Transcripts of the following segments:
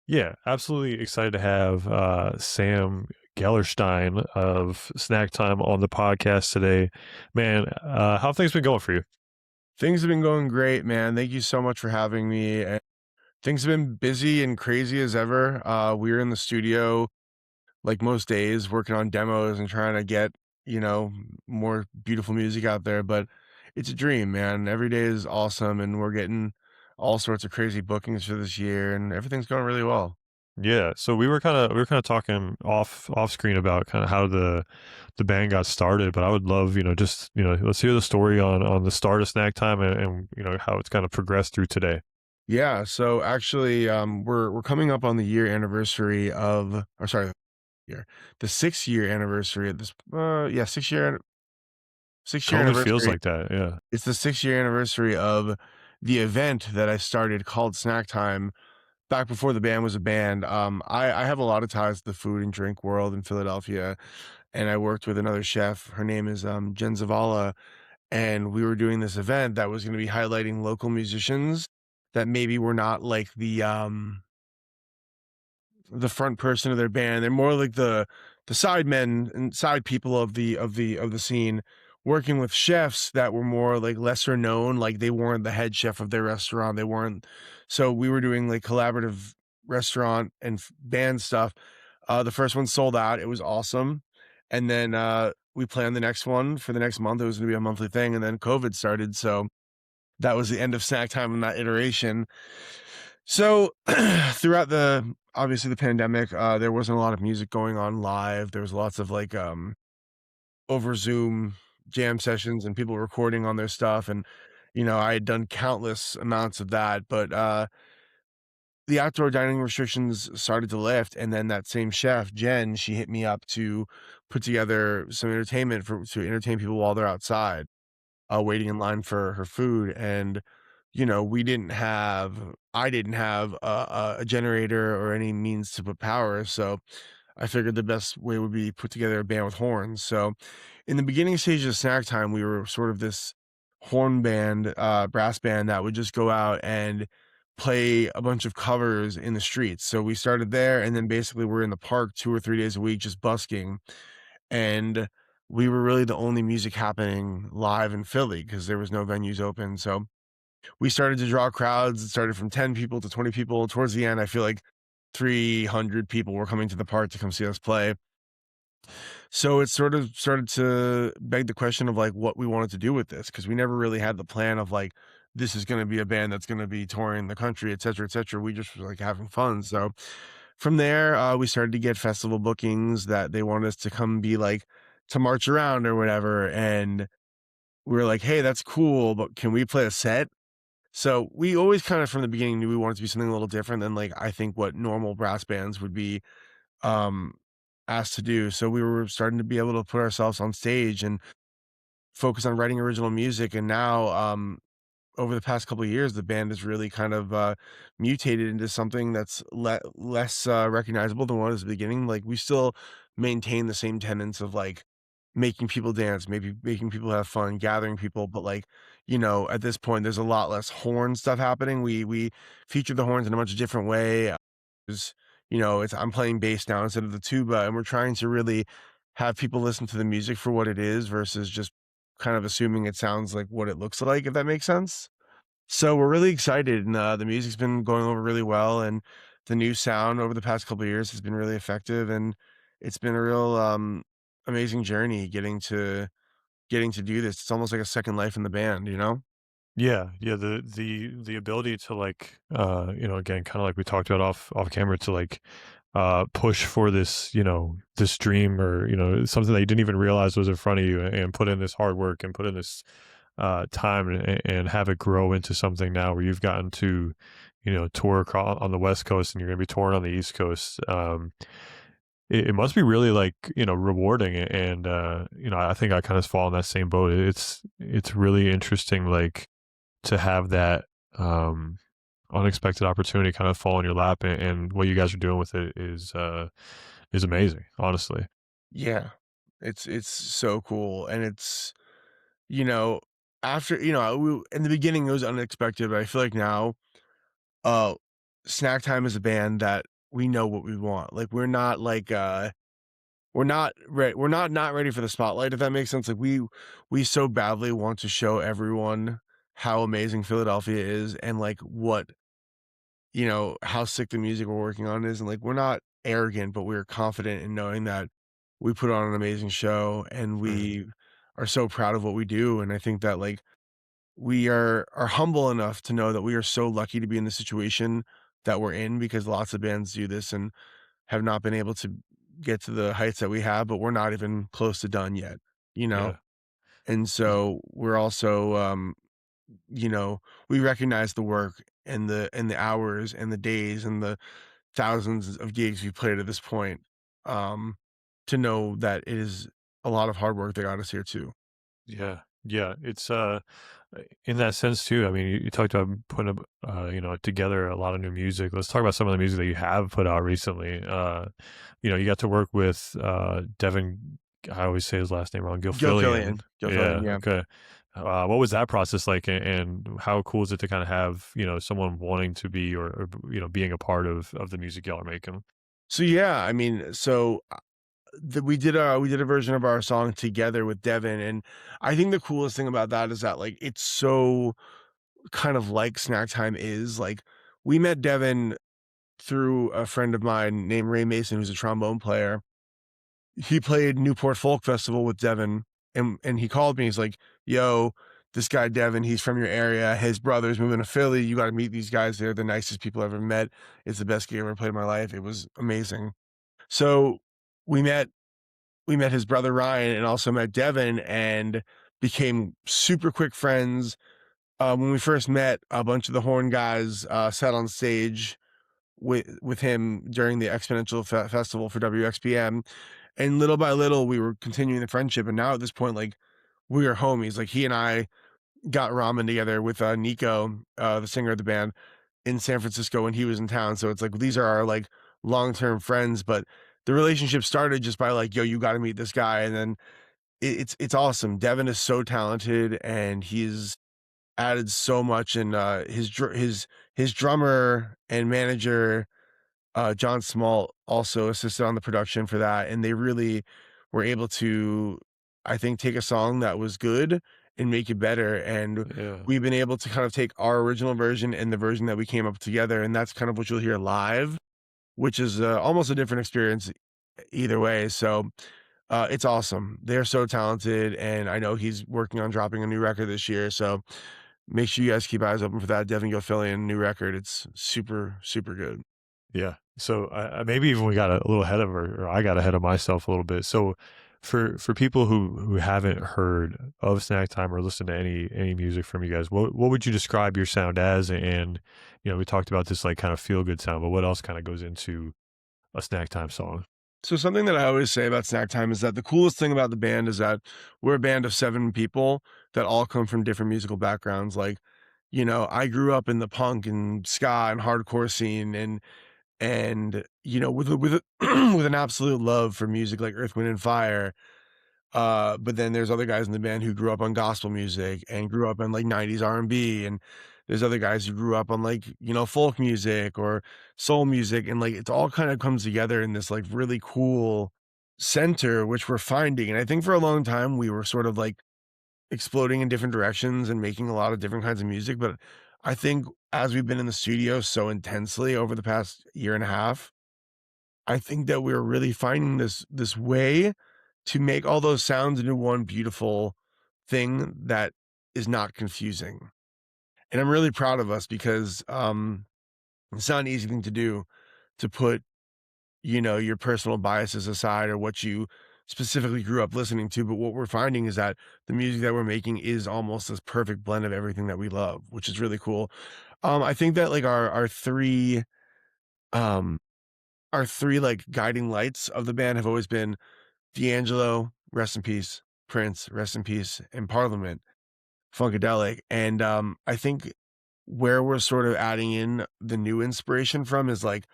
Yeah, absolutely excited to have Sam Gellerstein of Snacktime on the podcast today. Man, how have things been going for you? Things have been going great, man. Thank you so much for having me. And things have been busy and crazy as ever. We're in the studio like most days, working on demos and trying to get, you know, more beautiful music out there. But it's a dream, man. Every day is awesome, and we're getting all sorts of crazy bookings for this year, and everything's going really well. Yeah, so we were kind of talking off screen about kind of how the band got started, but I would love, just let's hear the story on the start of Snack Time and how it's kind of progressed through today. Yeah. So actually, we're coming up on the year anniversary of, or sorry, year, the 6 year anniversary of this. Yeah, 6 year Totally feels anniversary. like that. Yeah. It's the 6 year anniversary of the event that I started called Snack Time back before the band was a band. I have a lot of ties to the food and drink world in Philadelphia, and I worked with another chef. Her name is Jen Zavala, and we were doing this event that was going to be highlighting local musicians that maybe were not like the front person of their band. They're more like the side men and side people of the scene, working with chefs that were more like lesser known, like they weren't the head chef of their restaurant. They weren't, so we were doing like collaborative restaurant and band stuff. The first one sold out. It was awesome. And then we planned the next one for the next month. It was gonna be a monthly thing, and then COVID started. So that was the end of snack time in that iteration. So throughout the obviously the pandemic, there wasn't a lot of music going on live. There was lots of like over Zoom jam sessions and people recording on their stuff. And I had done countless amounts of that, but the outdoor dining restrictions started to lift, and then that same chef, Jen, she hit me up to put together some entertainment for to entertain people while they're outside, waiting in line for her food. And we didn't have I didn't have a generator or any means to put power, so I figured the best way would be put together a band with horns. So in the beginning stages of Snack Time, we were sort of this horn band, brass band that would just go out and play a bunch of covers in the streets. So we started there, and then basically we're in the park 2 or 3 days a week just busking, and we were really the only music happening live in Philly because there was no venues open. So we started to draw crowds. It started from 10 people to 20 people. Towards the end, I feel like 300 people were coming to the park to come see us play. So it sort of started to beg the question of like what we wanted to do with this, because we never really had the plan of like this is going to be a band that's going to be touring the country, et cetera, et cetera. We just were like having fun. So from there, we started to get festival bookings that they wanted us to come be like to march around or whatever. And we were like, hey, that's cool, but can we play a set? So we always kind of from the beginning knew we wanted to be something a little different than like I think what normal brass bands would be um asked to do. So we were starting to be able to put ourselves on stage and focus on writing original music. And now over the past couple of years, the band has really kind of mutated into something that's less recognizable than what it was at the beginning. Like we still maintain the same tenets of like making people dance, maybe making people have fun, gathering people, but like at this point, there's a lot less horn stuff happening. We feature the horns in a much different way. Is it's I'm playing bass now instead of the tuba, and we're trying to really have people listen to the music for what it is versus just kind of assuming it sounds like what it looks like, if that makes sense. So we're really excited, and the music's been going over really well, and the new sound over the past couple of years has been really effective, and it's been a real amazing journey getting to do this. It's almost like a second life in the band, you know? Yeah, yeah, the ability to like again, kind of like we talked about off camera to like push for this, this dream or, something that you didn't even realize was in front of you and put in this hard work and put in this time and have it grow into something now where you've gotten to, tour across on the West Coast and you're going to be touring on the East Coast. It must be really like, rewarding. And, I think I kind of fall in that same boat. It's really interesting, like, to have that unexpected opportunity kind of fall in your lap, and what you guys are doing with it is amazing, honestly. Yeah. It's so cool, and it's you know, after in the beginning, it was unexpected, but I feel like now, uh, Snack Time is a band that we know what we want. Like, we're not like, we're not ready for the spotlight, if that makes sense. Like, we so badly want to show everyone how amazing Philadelphia is and, like, what how sick the music we're working on is, and, like, we're not arrogant, but we're confident in knowing that we put on an amazing show, and Mhm. we are so proud of what we do, and I think that, like, we are humble enough to know that we are so lucky to be in the situation that we're in because lots of bands do this and have not been able to get to the heights that we have, but we're not even close to done yet, you know? Yeah. And so we're also, you know, we recognize the work and the hours and the days and the thousands of gigs we've played at this point, um, to know that it is a lot of hard work that got us here too. Yeah, yeah, it's in that sense too. I mean, you talked about putting together a lot of new music. Let's talk about some of the music that you have put out recently. You got to work with Devon. I always say his last name wrong. Gilfillian. Gilfillian, Yeah. yeah. Okay. What was that process like, and how cool is it to kind of have someone wanting to be or being a part of the music y'all are making? So yeah, I mean, we did a version of our song together with Devin, and I think the coolest thing about that is that like it's so kind of like Snack Time is like we met Devin through a friend of mine named Ray Mason, who's a trombone player. He played Newport Folk Festival with Devin, and he called me. He's like, "Yo, this guy Devin, he's from your area. His brother's moving to Philly. You got to meet these guys. They're the nicest people I've ever met. It's the best gig I ever played in my life. It was amazing." So we met we met his brother Ryan and also met Devin and became super quick friends. When we first met, a bunch of the horn guys sat on stage with him during the Exponential Festival for WXPM, and little by little we were continuing the friendship. And now at this point, like we are homies. Like he and I got ramen together with Nico, the singer of the band, in San Francisco when he was in town. So it's like these are our like long-term friends, but the relationship started just by like, yo, you got to meet this guy, and then it's awesome. Devin is so talented, and he's added so much. And his drummer and manager, John Small, also assisted on the production for that, and they really were able to, I think, take a song that was good and make it better. And Yeah, we've been able to kind of take our original version and the version that we came up together, and that's kind of what you'll hear live, which is almost a different experience either way. So it's awesome. They're so talented, and I know he's working on dropping a new record this year. So make sure you guys keep eyes open for that Devin Gilfillian new record. It's super, super good. yeah. So maybe even we got a little ahead of, or I got ahead of myself a little bit. So for people who haven't heard of Snack Time or listened to any music from you guys, what would you describe your sound as? And we talked about this like kind of feel good sound, but what else kind of goes into a Snack Time song? So something that I always say about Snack Time is that the coolest thing about the band is that we're a band of 7 people that all come from different musical backgrounds. Like, I grew up in the punk and ska and hardcore scene, and with an absolute love for music like Earth, Wind and Fire. But then there's other guys in the band who grew up on gospel music and grew up on like 90s R&B, and there's other guys who grew up on like, folk music or soul music, and like it all kind of comes together in this like really cool center which we're finding. And I think for a long time we were sort of like exploding in different directions and making a lot of different kinds of music, but I think as we've been in the studio so intensely over the past year and a half, I think that we're really finding this way to make all those sounds into one beautiful thing that is not confusing. And I'm really proud of us because it's not an easy thing to do, to put, your personal biases aside or what you specifically grew up listening to. But what we're finding is that the music that we're making is almost this perfect blend of everything that we love, which is really cool. I think that like um our three like guiding lights of the band have always been D'Angelo, rest in peace, Prince, rest in peace, and Parliament, Funkadelic. And I think where we're sort of adding in the new inspiration from is like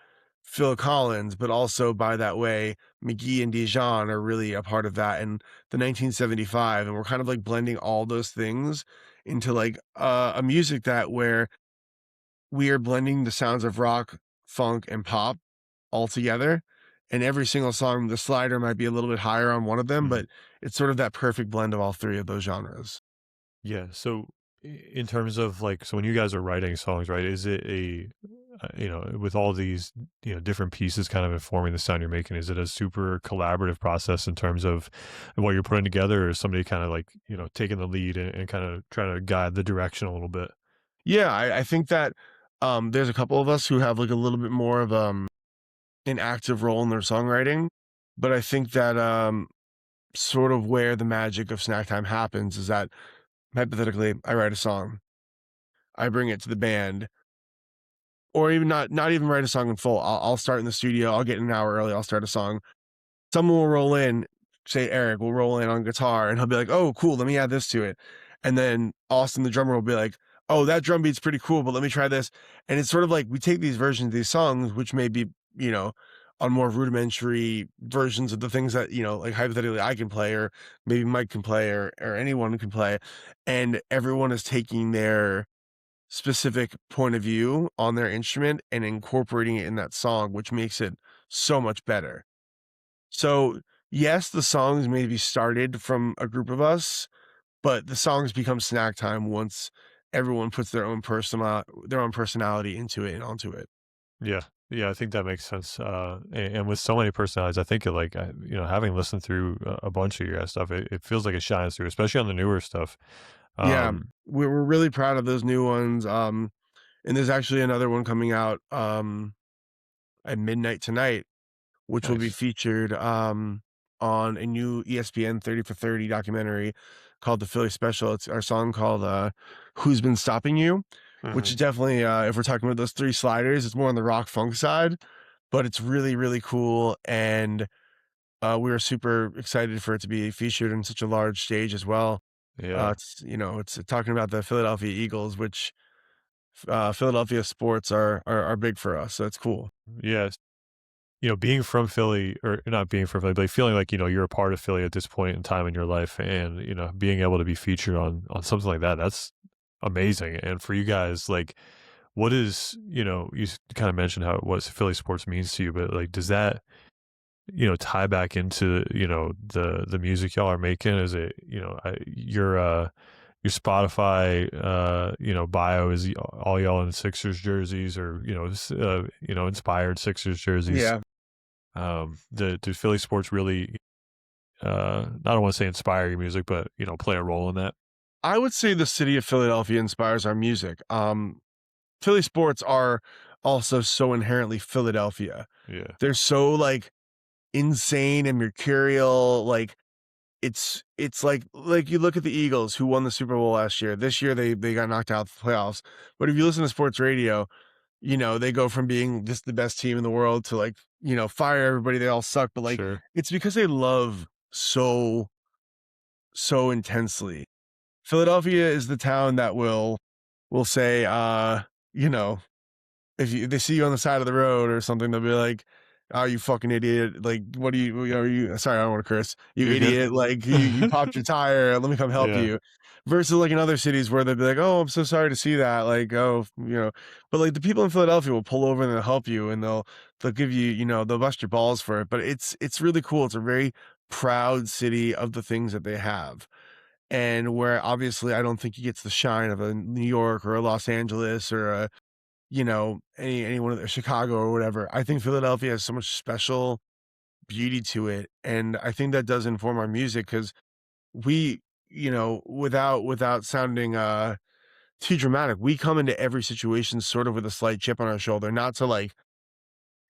Phil Collins, but also by that way, McGee and Dijon are really a part of that, and the 1975. And we're kind of like blending all those things into like a music that where we are blending the sounds of rock, funk, and pop all together. And every single song, the slider might be a little bit higher on one of them, Mhm. but it's sort of that perfect blend of all three of those genres. Yeah. So, in terms of like, so when you guys are writing songs, right? Is it with all these, different pieces kind of informing the sound you're making? Is it a super collaborative process in terms of what you're putting together, or is somebody kind of like, taking the lead and kind of trying to guide the direction a little bit? Yeah, I think that there's a couple of us who have like a little bit more of an active role in their songwriting, but I think that sort of where the magic of snack time happens is that hypothetically I write a song, I bring it to the band, or even not even write a song in full. I'll start in the studio. I'll get in an hour early. I'll start a song. Someone will roll in, say Eric will roll in on guitar, and he'll be like, "Oh, cool. Let me add this to it." And then Austin, the drummer, will be like, "Oh, that drum beat's pretty cool, but let me try this." And it's sort of like we take these versions of these songs, which may be, you know, on more rudimentary versions of the things that, like hypothetically I can play, or maybe Mike can play, or anyone can play, and everyone is taking their specific point of view on their instrument and incorporating it in that song, which makes it so much better. So, yes, the songs may be started from a group of us, but the songs become snack time once everyone puts their own personality into it and onto it. Yeah. Yeah, I think that makes sense. And with so many personalities, I think having listened through a bunch of your guys' stuff, it feels like it shines through, especially on the newer stuff. Yeah, Um, we're really proud of those new ones. And there's actually another one coming out at midnight tonight, which will be nice. featured on a new ESPN 30 for 30 documentary called The Philly Special. It's our song called Who's Been Stopping You, which Hmm. is definitely, if we're talking about those three sliders, it's more on the rock funk side, but it's really, really cool. And we were super excited for it to be featured in such a large stage as well. Yeah. It's talking about the Philadelphia Eagles, which Philadelphia sports are big for us. So it's cool. Yeah. Being from Philly, or not being from Philly, but like feeling like, you're a part of Philly at this point in time in your life, and, being able to be featured on something like that, that's amazing. And for you guys, like, what is, you kind of mentioned what Philly sports means to you, but like, does that, tie back into, the music y'all are making? Is it, your Spotify, bio is all y'all in Sixers jerseys, or, inspired Sixers jerseys? Yeah. Do Philly sports really, I don't want to say inspire your music, but, play a role in that? I would say the city of Philadelphia inspires our music. Philly sports are also so inherently Philadelphia. Yeah, They're so like insane and mercurial. Like it's like you look at the Eagles who won the Super Bowl last year. This year they got knocked out of the playoffs. But if you listen to sports radio, they go from being just the best team in the world to like, fire everybody, they all suck. But like sure. it's because they love so intensely. Philadelphia is the town that will say, you know, if they see you on the side of the road or something, they'll be like, "Oh, you fucking idiot! Like, what are you? Sorry, I don't want to curse. You You're good. idiot! Like, you popped your tire. Let me come help Yeah, you." Versus like in other cities where they'll be like, "Oh, I'm so sorry to see that." Like, oh, but like the people in Philadelphia will pull over and they'll help you and they'll give you, they'll bust your balls for it. But it's really cool. It's a very proud city of the things that they have, and where obviously I don't think he gets the shine of a New York or a Los Angeles or a, any one of the Chicago or whatever. I think Philadelphia has so much special beauty to it, and I think that does inform our music because we, without sounding too dramatic, we come into every situation sort of with a slight chip on our shoulder, not to like,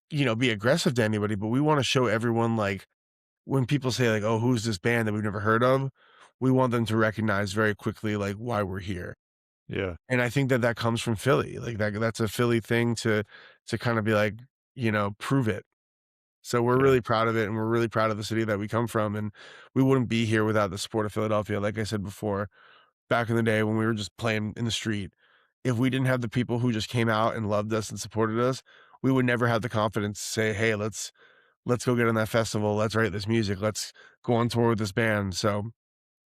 be aggressive to anybody, but we want to show everyone like when people say like, "Oh, who's this band that we've never heard of?" We want them to recognize very quickly like why we're here. yeah, And I think that that comes from Philly. Like that's a Philly thing to kind of be like, prove it. So we're yeah, really proud of it, and we're really proud of the city that we come from, and we wouldn't be here without the support of Philadelphia. Like I said before, back in the day when we were just playing in the street, if we didn't have the people who just came out and loved us and supported us, we would never have the confidence to say, "Hey, let's go get on that festival. Let's write this music. Let's go on tour with this band." So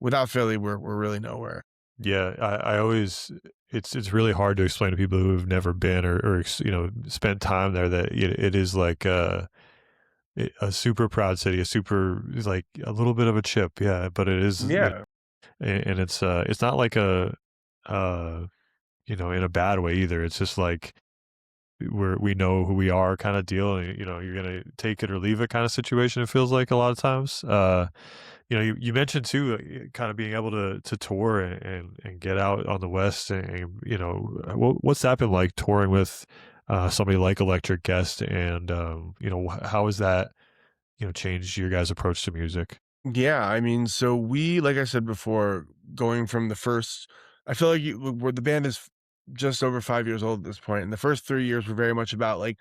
without Philly, we're really nowhere. yeah. I always it's really hard to explain to people who've never been or spent time there that it is like a super proud city, a super like a little bit of a chip, yeah, but it is, Yeah. and it's not like uh in a bad way either. It's just like we know who we are kind of deal, and you're gonna take it or leave it kind of situation. It feels like a lot of times. You mentioned too, kind of being able to tour and get out on the West, and what's that been like touring with somebody like Electric Guest, and how has that changed your guys' approach to music? Yeah, I mean, so we, like I said before, going from the first, I feel like where the band is just over 5 years old at this point, and the first 3 years were very much about like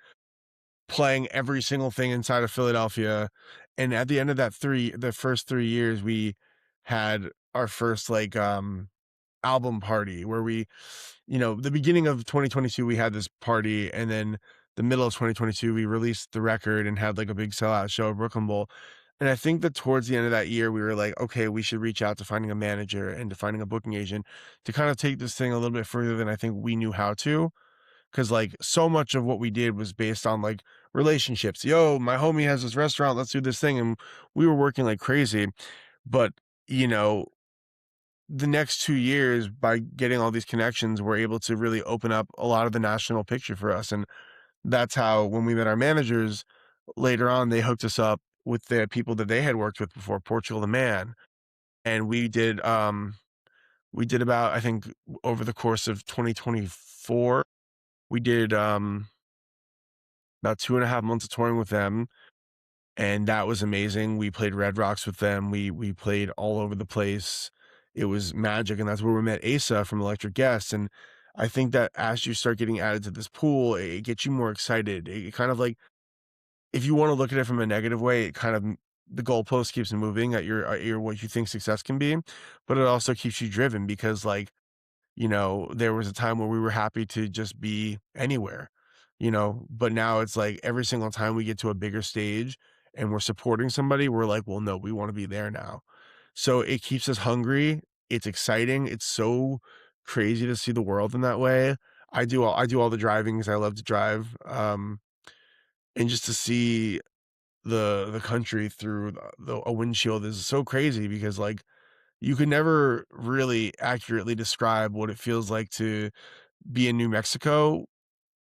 playing every single thing inside of Philadelphia. And at the end of the first 3 years, we had our first like album party where the beginning of 2022, we had this party, and then the middle of 2022, we released the record and had like a big sellout show at Brooklyn Bowl. And I think that towards the end of that year, we were like, okay, we should reach out to finding a manager and to finding a booking agent to kind of take this thing a little bit further than I think we knew how to. Cause like so much of what we did was based on like relationships. Yo, my homie has this restaurant, let's do this thing. And we were working like crazy. But, you know, the next 2 years, by getting all these connections, we're able to really open up a lot of the national picture for us. And that's how, when we met our managers later on, they hooked us up with the people that they had worked with before, Portugal the Man. And we did about, I think, over the course of 2024, we did about 2.5 months of touring with them, and that was amazing. We played Red Rocks with them. We played all over the place. It was magic, and that's where we met Asa from Electric Guests. And I think that as you start getting added to this pool, it gets you more excited. It kind of like, if you want to look at it from a negative way, it kind of the goalpost keeps moving at your what you think success can be, but it also keeps you driven because like there was a time where we were happy to just be anywhere, but now it's like every single time we get to a bigger stage and we're supporting somebody, we're like, well, no, we want to be there now. So it keeps us hungry. It's exciting. It's so crazy to see the world in that way. I do all the driving because I love to drive. And just to see the country through a windshield is so crazy because like you could never really accurately describe what it feels like to be in New Mexico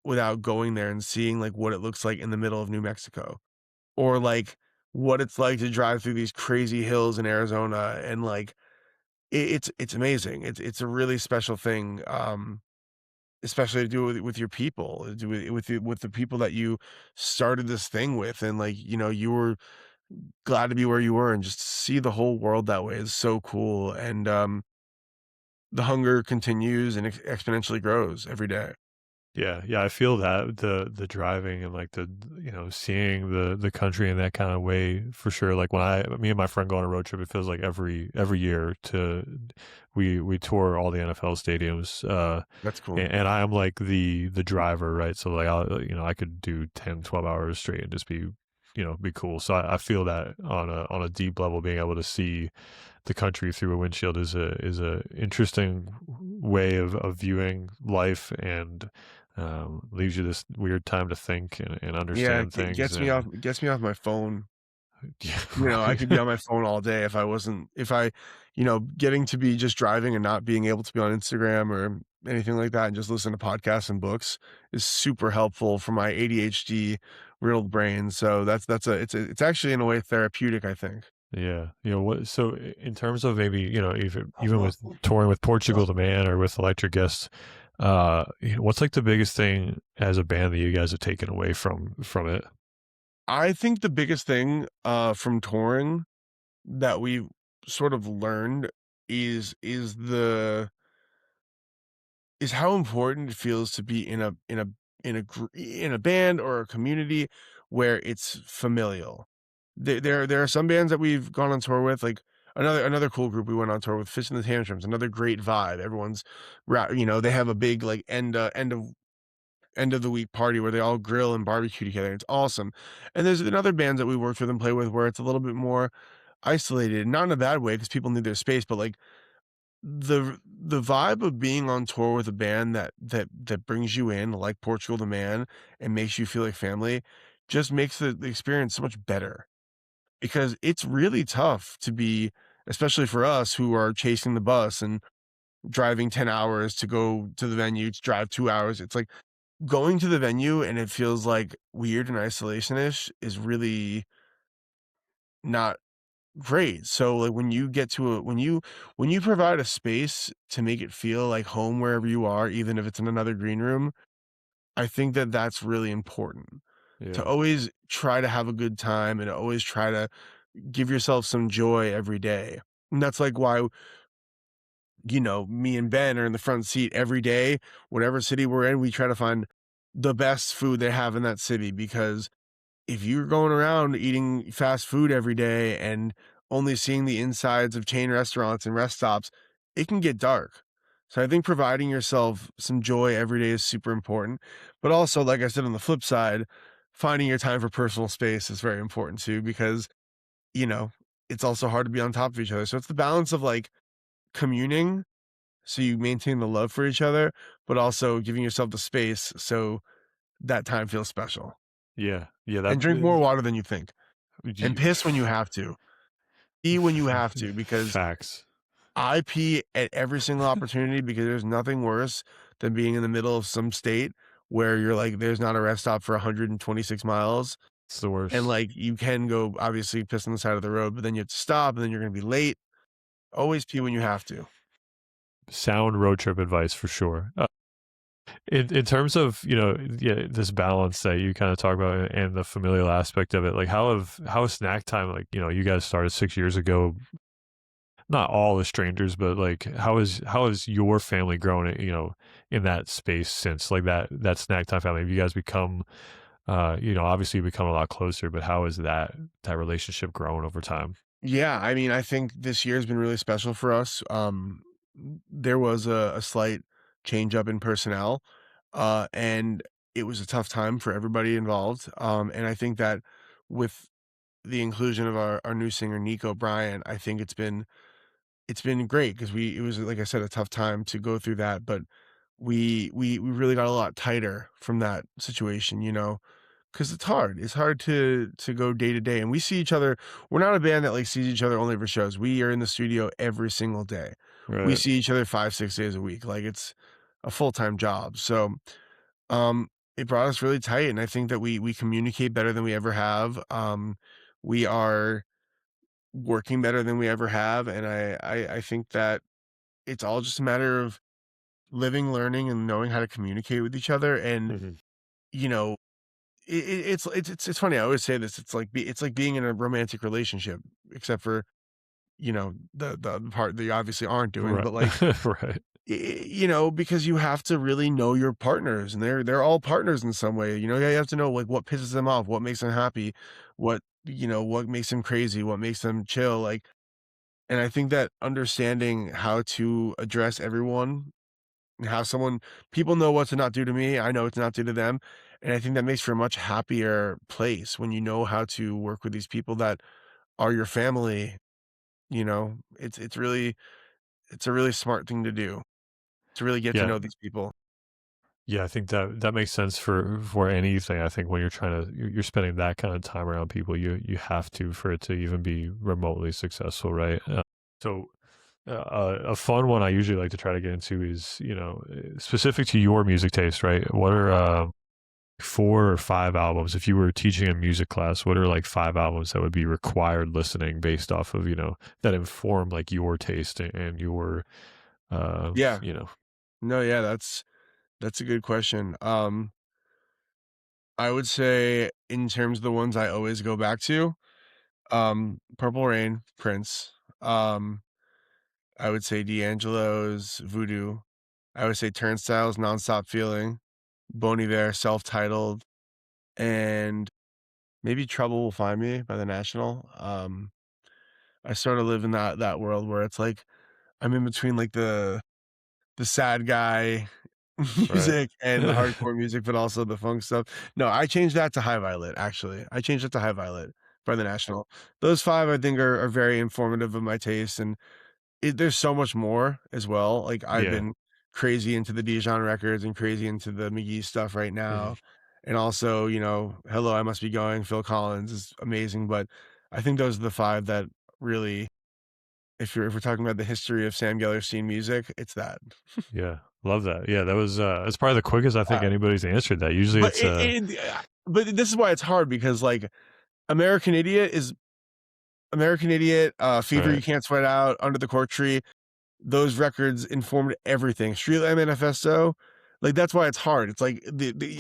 without going there and seeing, like, what it looks like in the middle of New Mexico, or, like, what it's like to drive through these crazy hills in Arizona, and, like, it's amazing. It's a really special thing, especially to do with your people, to do with the people that you started this thing with, and, like, you were glad to be where you were, and just to see the whole world that way is so cool, and, the hunger continues and exponentially grows every day. Yeah, yeah, I feel that the driving and like seeing the country in that kind of way for sure. Like when me and my friend go on a road trip, it feels like every year we tour all the NFL stadiums, That's cool. and I am like the driver, right? So like I could do 10, 12 hours straight and just be cool. So I feel that on a deep level, being able to see the country through a windshield is a interesting way of viewing life, and leaves you this weird time to think and Yeah, understand it things. gets me off And it gets me off my phone. yeah, I right. could be on my phone all day if I getting to be just driving and not being able to be on Instagram or anything like that and just listen to podcasts and books is super helpful for my ADHD riddled brain. So it's actually in a way therapeutic, I think. Yeah, what? So in terms of maybe even with touring with Portugal the Man or with Electric Guests, what's like the biggest thing as a band that you guys have taken away from it? I think the biggest thing from touring that we've sort of learned is how important it feels to be in a band or a community where it's familial. There are some bands that we've gone on tour with, like another cool group we went on tour with, Fist and the Tantrums, another great vibe. Everyone's they have a big like end of the week party where they all grill and barbecue together. It's awesome. And there's another bands that we worked with and play with where it's a little bit more isolated, not in a bad way because people need their space, but like the vibe of being on tour with a band that brings you in, like Portugal the Man, and makes you feel like family, just makes the experience so much better. Because it's really tough to be, especially for us who are chasing the bus and driving 10 hours to go to the venue, to drive 2 hours. It's like going to the venue and it feels like weird and isolation-ish is really not great. So, like, when you get to a when you provide a space to make it feel like home wherever you are, even if it's in another green room, I think that that's really important. To Yeah. always try to have a good time and always try to give yourself some joy every day. And that's like why, me and Ben are in the front seat every day. Whatever city we're in, we try to find the best food they have in that city because if you're going around eating fast food every day and only seeing the insides of chain restaurants and rest stops, it can get dark. So I think providing yourself some joy every day is super important. But also, like I said, on the flip side, finding your time for personal space is very important too, because, you know, it's also hard to be on top of each other. So it's the balance of like communing so you maintain the love for each other, but also giving yourself the space so that time feels special. Yeah. Yeah. And That drink more water than you think. And piss when you have to. Pee when you have to, because facts. I pee at every single opportunity because there's nothing worse than being in the middle of some state where you're like, there's not a rest stop for 126 miles. It's the And worst. like, you can go obviously piss on the side of the road, but then you have to stop and then you're going to be late. Always pee when you have to. Sound road trip advice for sure. In terms of yeah, this balance that you kind of talk about and the familial aspect of it, like how is snack time, like you guys started 6 years ago, not all as strangers, but like how is your family grown, in that space since, like, that snack time family? Have you guys become obviously you become a lot closer, but how has that relationship grown over time? Yeah, I mean, I think this year has been really special for us. There was a slight change up in personnel, and it was a tough time for everybody involved. And I think that with the inclusion of our new singer Nico Bryant, I think it's been great because it was, like I said, a tough time to go through that, but we really got a lot tighter from that situation, because it's hard. It's hard to go day to day, and we see each other. We're not a band that like sees each other only for shows. We are in the studio every single day. We Right. see each other 5, 6 days a week. Like it's a full-time job. So it brought us really tight, and I think that we communicate better than we ever have. We are working better than we ever have, and I think that it's all just a matter of living, learning, and knowing how to communicate with each other. And Hmm. you know, it's funny. I always say this. It's like being in a romantic relationship, except for the part that you obviously aren't doing. Right. But like Right. because you have to really know your partners, and they're all partners in some way. You have to know like what pisses them off, what makes them happy, what makes them crazy, what makes them chill. Like, and I think that understanding how to address everyone and how someone people know what to not do to me, I know what to not do to them, and I think that makes for a much happier place when you know how to work with these people that are your family. It's a really smart thing to do, to really get to Yeah. know these people. Yeah, I think that makes sense for anything. I think when you're spending that kind of time around people, you have to, for it to even be remotely successful, right? So a fun one I usually like to try to get into is, specific to your music taste, right? What are 4 or 5 albums, if you were teaching a music class, what are like 5 albums that would be required listening based off of, that inform like your taste and your uh Yeah. you know No, yeah, that's a good question. I would say in terms of the ones I always go back to, Purple Rain, Prince. I would say D'Angelo's Voodoo. I would say Turnstiles, Nonstop Feeling, Bon Iver, Self-Titled, and maybe Trouble Will Find Me by The National. I sort of live in that world where it's like I'm in between like the sad guy right. music and the hardcore music, but also the funk stuff. No, I changed that to High Violet, actually. I changed it to High Violet by The National. Those 5 I think are very informative of my taste, and there's so much more as well. Like I've Yeah. been crazy into the Dijon records and crazy into the McGee stuff right Mhm. now. And also, Hello, I Must Be Going, Phil Collins is amazing. But I think those are the five that really, if we're talking about the history of Sam Gellerstein music, it's that. Yeah. Love that. Yeah, that's probably the quickest I think Yeah. anybody's answered that. Usually But it's but this is why it's hard because like American Idiot is American Idiot, Fever right. You Can't Sweat Out, Under the Cork Tree. Those records informed everything. Streetlight Manifesto, like, that's why it's hard. It's like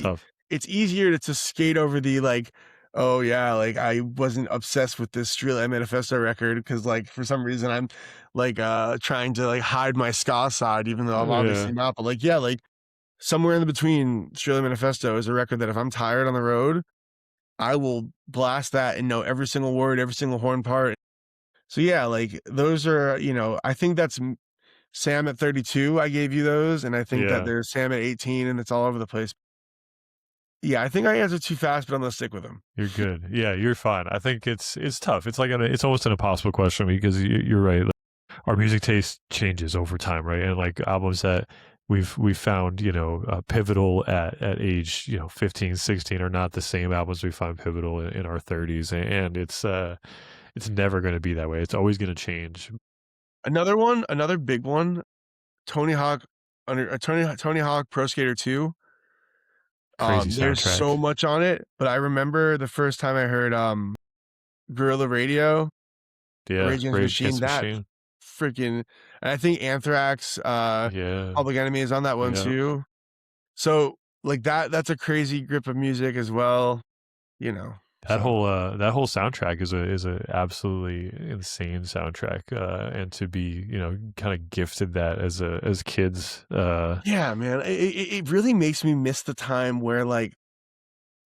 Tough. it's easier to skate over the, like, "Oh, yeah, like, I wasn't obsessed with this Streetlight Manifesto record because like, for some reason, I'm, like, trying to, like, hide my ska side even though I'm obviously Yeah. not." But, like, yeah, like, somewhere in the between Streetlight Manifesto is a record that if I'm tired on the road, I will blast that and know every single word, every single horn part. So, yeah, like, those are, I think that's Sam at 32, I gave you those, and I think that Yeah. there's Sam at 18, and it's all over the place. Yeah, I think I answered too fast, but I'm gonna stick with him. You're good. Yeah, you're fine. I think it's tough. It's like it's almost an impossible question because you're right. Like, our music taste changes over time, right? And like albums that we've found, pivotal at age, 15, 16 are not the same albums we find pivotal in our 30s, and it's never going to be that way. It's always going to change. Another big one, Tony Hawk Tony Hawk Pro Skater 2. Crazy There's so soundtrack. much on it, but I remember the first time I heard, Guerrilla Radio, Yeah, Rage Against the Rage Machine, Against the that Machine. freaking and I think Anthrax, Yeah, Public Enemy is on that one yeah. too. So, like, that's a crazy grip of music as well, so. That whole soundtrack is a absolutely insane soundtrack, and to be kind of gifted that as kids, Yeah, man, it really makes me miss the time where, like,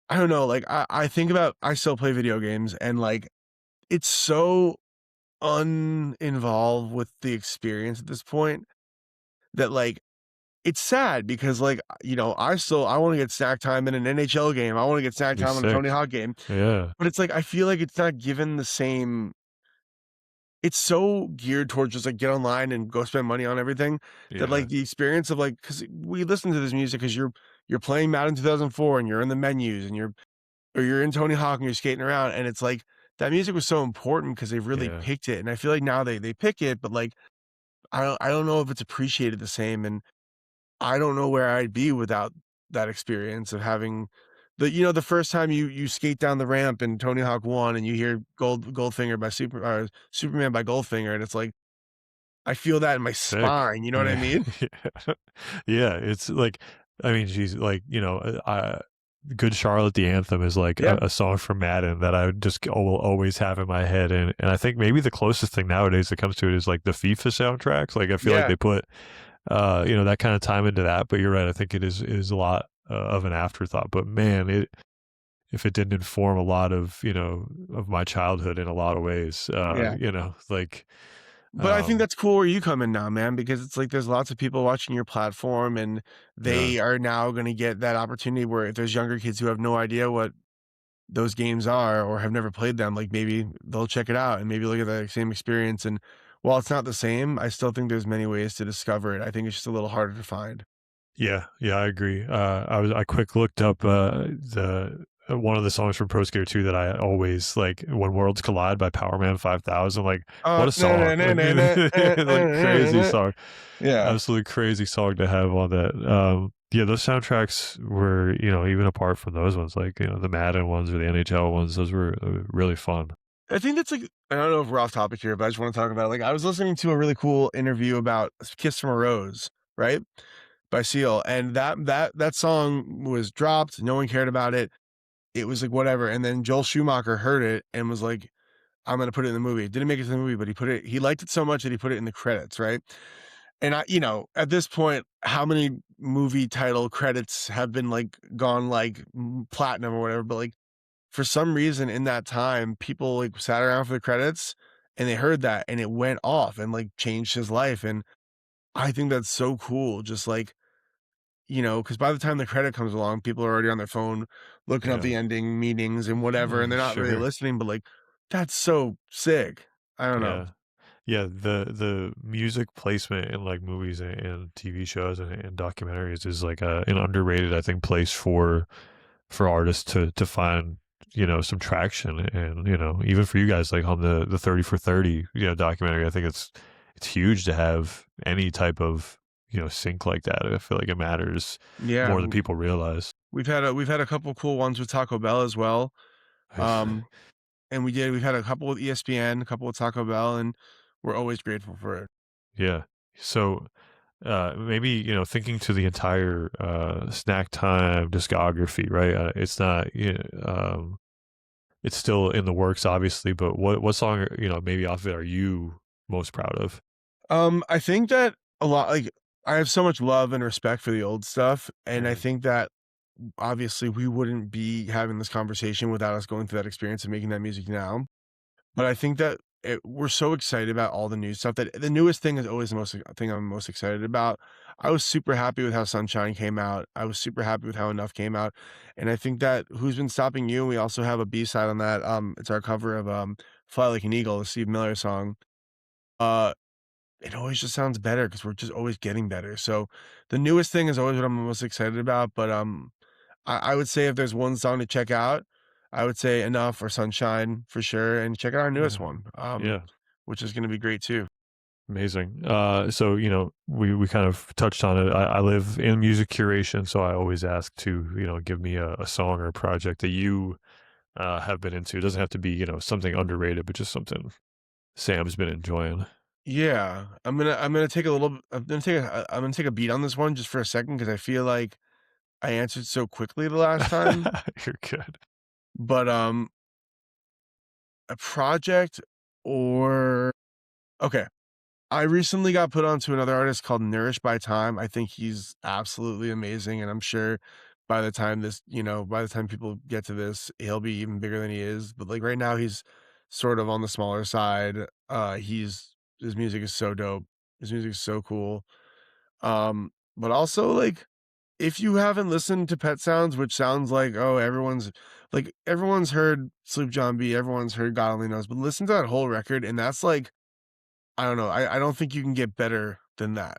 I don't know, like, I think about I still play video games and, like, it's so uninvolved with the experience at this point that, like, it's sad because, like, I wanna get snack time in an NHL game, I wanna get snack be time in a Tony sick. Hawk game, Yeah, but it's like, I feel like it's not given the same it's so geared towards just, like, get online and go spend money on everything that, yeah, like, the experience of, like, because we listen to this music because you're playing Madden 2004 and you're in the menus and you're in Tony Hawk and you're skating around, and it's like, that music was so important because they really yeah, picked it, and I feel like now they pick it, but, like, I don't know if it's appreciated the same, and I don't know where I'd be without that experience of having the first time you skate down the ramp in Tony Hawk 1 and you hear Goldfinger by Superman by Goldfinger, and it's like, I feel that in my sick. spine, you know what I Yeah, mean? yeah, yeah. It's like, I mean, she's like, Good Charlotte, the anthem is like Yeah, a song from Madden that I just will always have in my head, and I think maybe the closest thing nowadays that comes to it is like the FIFA soundtracks. Like I feel like yeah, they put that kind of time into that. But you're right. I think it is a lot of an afterthought. But man, if it didn't inform a lot of of my childhood in a lot of ways, yeah. like But I think um, that's cool where you come in now, man, because it's like there's lots of people watching your platform, and yeah, they are now gonna get that opportunity where if there's younger kids who have no idea what those games are or have never played them, like, maybe they'll check it out and maybe look at that same experience, and while it's not the same, I still think there's many ways to discover it. I think it's just a little harder to find. yeah, yeah, I agree. I quick looked up the one of the songs from Pro Skater 2 that I always like, "When Worlds Collide" by Powerman 5000. Like, what a Na song! na na Like, na na, like crazy na. song, Yeah. absolutely crazy song to have on that. Yeah, those soundtracks were, even apart from those ones, like the Madden ones or the NHL ones, those were really fun. I think that's, like I don't know if we're off topic here, but I just wanna talk about it. Like, I was listening to a really cool interview about "Kiss from a Rose," right? By Seal, and that song was dropped, no one cared about it. It was like, whatever, and then Joel Schumacher heard it and was like, "I'm gonna put it in the movie." Didn't make it to the movie, but he liked it so much that he put it in the credits, right? And at this point, how many movie title credits have been, like, gone, like, platinum or whatever, but, like, for some reason in that time, people, like, sat around for the credits, and they heard that, and it went off and, like, changed his life, and I think that's so cool, just, like, because by the time the credit comes along, people are already on their phone looking up Yeah, the ending meanings and whatever, and they're not really sure. listening, but, like, that's so sick. I don't know. Yeah. Yeah, the music placement in like movies and TV shows and documentaries is like an underrated, I think, place for artists to find some traction. And even for you guys, like on the 30 for 30 documentary, I think it's huge to have any type of sync like that. I feel like it matters Yeah, more than people realize. we've had a couple cool ones with Taco Bell as well. Um, and we've had a couple with ESPN, a couple with Taco Bell, and we're always grateful for it. Yeah. So maybe thinking to the entire snack time discography, right? It's not it's still in the works, obviously, but what song maybe off of it are you most proud of? I think that a lot like I have so much love and respect for the old stuff, and I Mhm. think that obviously we wouldn't be having this conversation without us going through that experience of making that music now. But I think that we're so excited about all the new stuff that the newest thing is always the most thing I'm most excited about. I was super happy with how Sunshine came out. I was super happy with how Enough came out. And I think that Who's Been Stopping You? We also have a B-side on that. It's our cover of Fly Like an Eagle, the Steve Miller song. Uh it always just sounds better because we're just always getting better. So the newest thing is always what I'm most excited about. But I would say if there's one song to check out, I would say Enough or Sunshine for sure, and check out our newest Yeah. one, Yeah. which is gonna be great too. Amazing. So we kind of touched on it. I live in music curation, so I always ask to give me a song or a project that you have been into. It doesn't have to be something underrated, but just something Sam's been enjoying. Yeah, I'm gonna take a little I'm gonna take a beat on this one just for a second because I feel like I answered so quickly the last time, You're good. but, a project or okay. I recently got put onto another artist called Nourished by Time. I think he's absolutely amazing, and I'm sure by the time people get to this, he'll be even bigger than he is. But like right now, he's sort of on the smaller side. His music is so dope. His music is so cool. But also like if you haven't listened to Pet Sounds, which sounds like oh everyone's heard Sloop John B, everyone's heard God Only Knows, but listen to that whole record, and that's like I don't know. I don't think you can get better than that.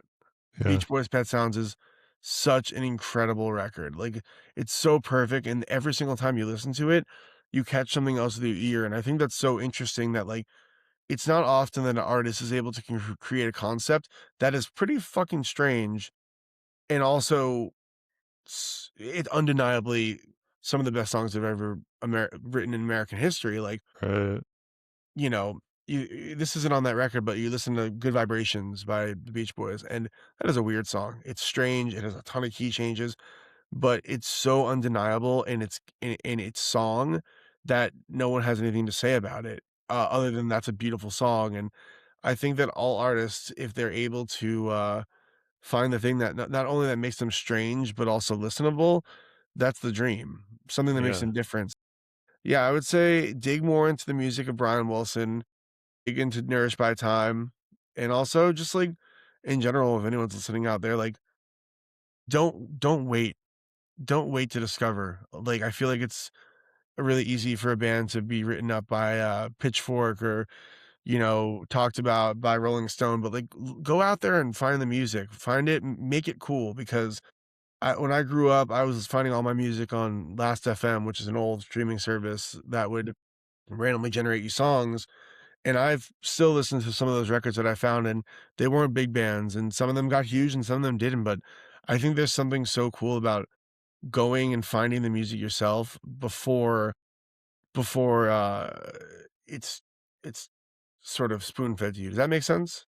Yeah. Beach Boys Pet Sounds is such an incredible record. Like, it's so perfect, and every single time you listen to it, you catch something else with your ear, and I think that's so interesting that, like, it's not often that an artist is able to create a concept that is pretty fucking strange and also it undeniably some of the best songs I've ever written in American history. Like, Right. you know, this isn't on that record, but you listen to Good Vibrations by the Beach Boys, and that is a weird song. It's strange, it has a ton of key changes, but it's so undeniable in its song that no one has anything to say about it, other than that's a beautiful song, and I think that all artists, if they're able to, find the thing that not only that makes them strange, but also listenable, that's the dream, something that makes Yeah. them different. Yeah, I would say dig more into the music of Brian Wilson, dig into Nourished by Time, and also just, like, in general, if anyone's listening out there, like, don't wait. Don't wait to discover. Like, I feel like it's really easy for a band to be written up by, Pitchfork or, talked about by Rolling Stone, but, like, l go out there and find the music. Find it, make it cool because when I grew up, I was finding all my music on Last FM, which is an old streaming service that would randomly generate you songs. And I've still listened to some of those records that I found, and they weren't big bands, and some of them got huge and some of them didn't, but I think there's something so cool about going and finding the music yourself before it's it's sort of spoon-fed to you. Does that make sense?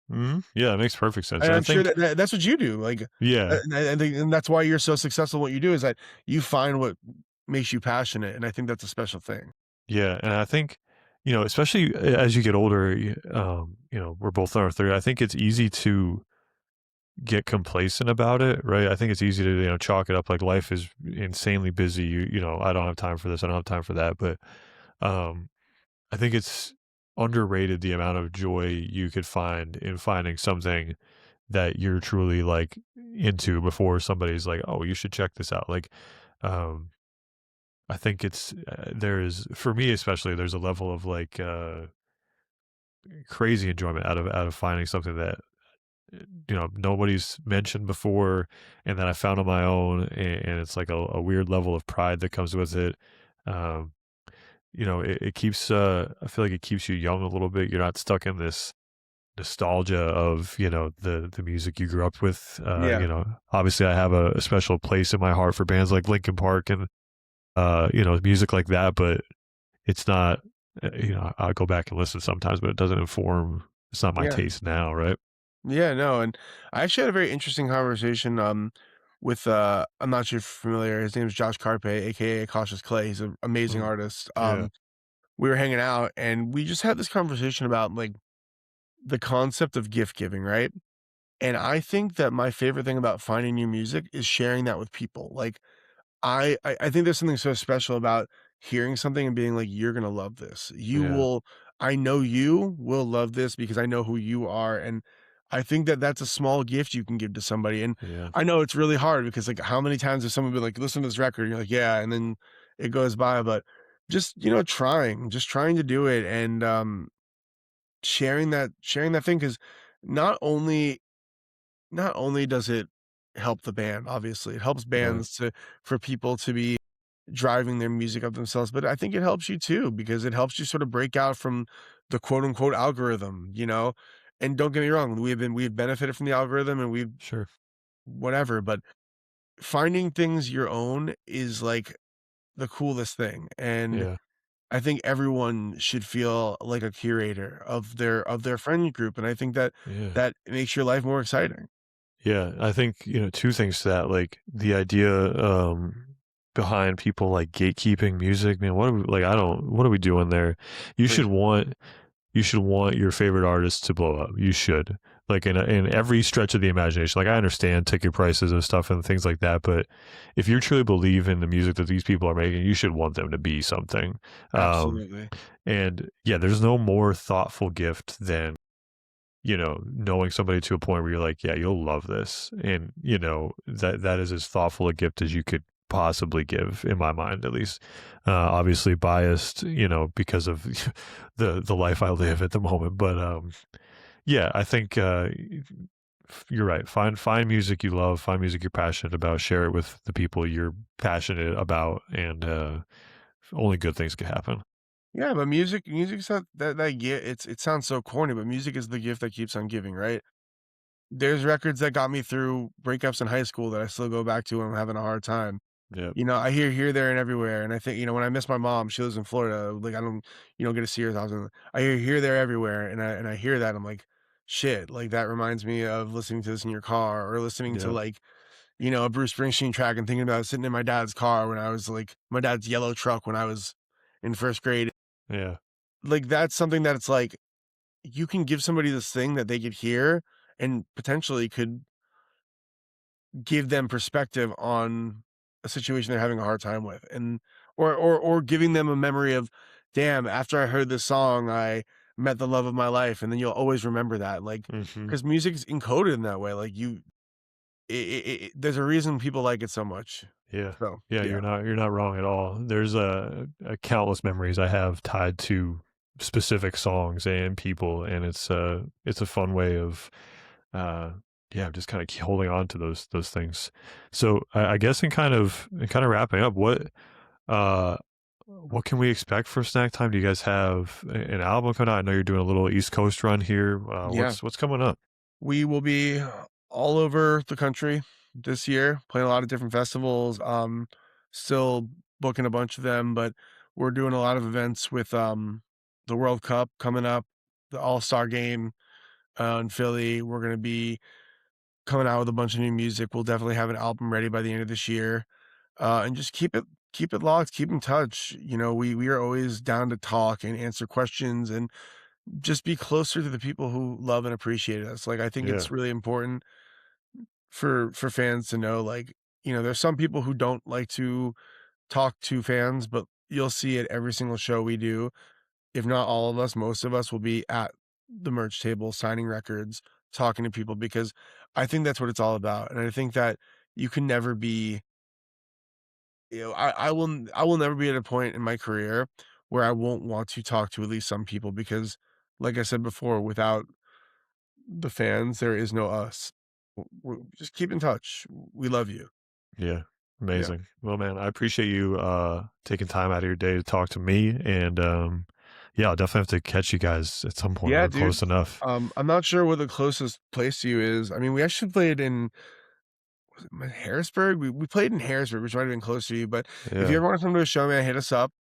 Yeah, it makes perfect sense. And And I I'm sure think, that's what you do, like, yeah, and that's why you're so successful in what you do is that you find what makes you passionate, and I think that's a special thing. yeah. And I think, especially as you get older, we're both in our 30s. I think it's easy to get complacent about it, right? I think it's easy to, chalk it up like life is insanely busy. I don't have time for this. I don't have time for that. But um, I think it's underrated the amount of joy you could find in finding something that you're truly like into before somebody's like, oh, you should check this out. Like, um, I think it's there's for me especially there's a level of like crazy enjoyment out of finding something that nobody's mentioned before, and that I found on my own, and it's like a weird level of pride that comes with it. Um, it keeps I feel like it keeps you young a little bit. You're not stuck in this nostalgia of the music you grew up with. Yeah. Obviously I have a special place in my heart for bands like Linkin Park and music like that, but it's not. I'll go back and listen sometimes, but it doesn't inform. It's not my Yeah. taste now, right? Yeah, no, and I actually had a very interesting conversation, with, I'm not sure if you're familiar, his name is Josh Carpe, AKA Cautious Clay, he's an amazing Mm, artist. yeah, We were hanging out, and we just had this conversation about, like, the concept of gift giving, right? And I think that my favorite thing about finding new music is sharing that with people, like, I think there's something so special about hearing something and being like, "You're gonna love this. yeah, I know you will love this because I know who you are," and I think that that's a small gift you can give to somebody, and yeah, I know it's really hard because, like, how many times has someone been like, "Listen to this record," and you're like, "Yeah," and then it goes by, but just, just trying to do it and, sharing that thing because not only not only does it help the band, obviously, it helps right, bands to for people to be driving their music up themselves, but I think it helps you too because it helps you sort of break out from the quote unquote algorithm, you know? And don't get me wrong, we've benefited from the algorithm and we've sure, whatever, but finding things your own is like the coolest thing. And yeah, I think everyone should feel like a curator of their friend group. And I think that yeah. that makes your life more exciting. Yeah, I think, two things to that, like the idea behind people like gatekeeping music, man, what are we doing there? You For should want you should want your favorite artist to blow up. You should. Like in every stretch of the imagination. Like I understand ticket prices and stuff and things like that, but if you truly believe in the music that these people are making, you should want them to be something. Um absolutely. and yeah, there's no more thoughtful gift than knowing somebody to a point where you're like, yeah, you'll love this. And, that is as thoughtful a gift as you could possibly give in my mind, at least. Obviously biased, because of the life I live at the moment. But, yeah, I think, you're right. Find music you love, find music you're passionate about, share it with the people you're passionate about, and, only good things can happen. Yeah, but music's that it sounds so corny, but music is the gift that keeps on giving, right? There's records that got me through breakups in high school that I still go back to when I'm having a hard time. Yeah. I hear here, there, and everywhere, and I think, when I miss my mom, she lives in Florida, like, I don't, get to see her as often. I hear here, there, everywhere, and I hear that, I'm like, "Shit," like, that reminds me of listening to this in your car or listening to, Yeah. like, a Bruce Springsteen track and thinking about sitting in my dad's car when I was, like my dad's yellow truck when I was in 1st grade. Yeah. Like, that's something that it's like, you can give somebody this thing that they could hear and potentially could give them perspective on a situation they're having a hard time with, and or giving them a memory of, "Damn, after I heard this song, I met the love of my life," and then you'll always remember that, like, Hmm. because music is encoded in that way, like, there's a reason people like it so much. Yeah. So, Yeah, yeah. you're not wrong at all. There's a countless memories I have tied to specific songs and people, and it's a fun way of uh yeah, just kind of holding on to those things. So I guess in kind of wrapping up, uh what can we expect for snack time? Do you guys have an album coming out? I know you're doing a little East Coast run here. Yeah. What's coming up? We will be all over the country this year, playing a lot of different festivals, still booking a bunch of them, but we're doing a lot of events with, the World Cup coming up, the All-Star Game, in Philly. We're gonna be coming out with a bunch of new music. We'll definitely have an album ready by the end of this year, and just keep it locked, keep in touch. We are always down to talk and answer questions and just be closer to the people who love and appreciate us. Like, I think Yeah. it's really important for fans to know, like, there's some people who don't like to talk to fans, but you'll see at every single show we do, if not all of us, most of us will be at the merch table signing records, talking to people because I think that's what it's all about. And I think that you can never be, I will never be at a point in my career where I won't want to talk to at least some people because like I said before, without the fans, there is no us. Just keep in touch. We love you. Yeah. Yeah. Amazing. Well, man, I appreciate you taking time out of your day to talk to me. And yeah, I'll definitely have to catch you guys at some point. Yeah, We're dude. close enough. I'm not sure where the closest place to you is. I mean, we actually played in Harrisburg. We played in Harrisburg, which might have been close to you. But if you Yeah. ever want to come to a show, man, hit us up.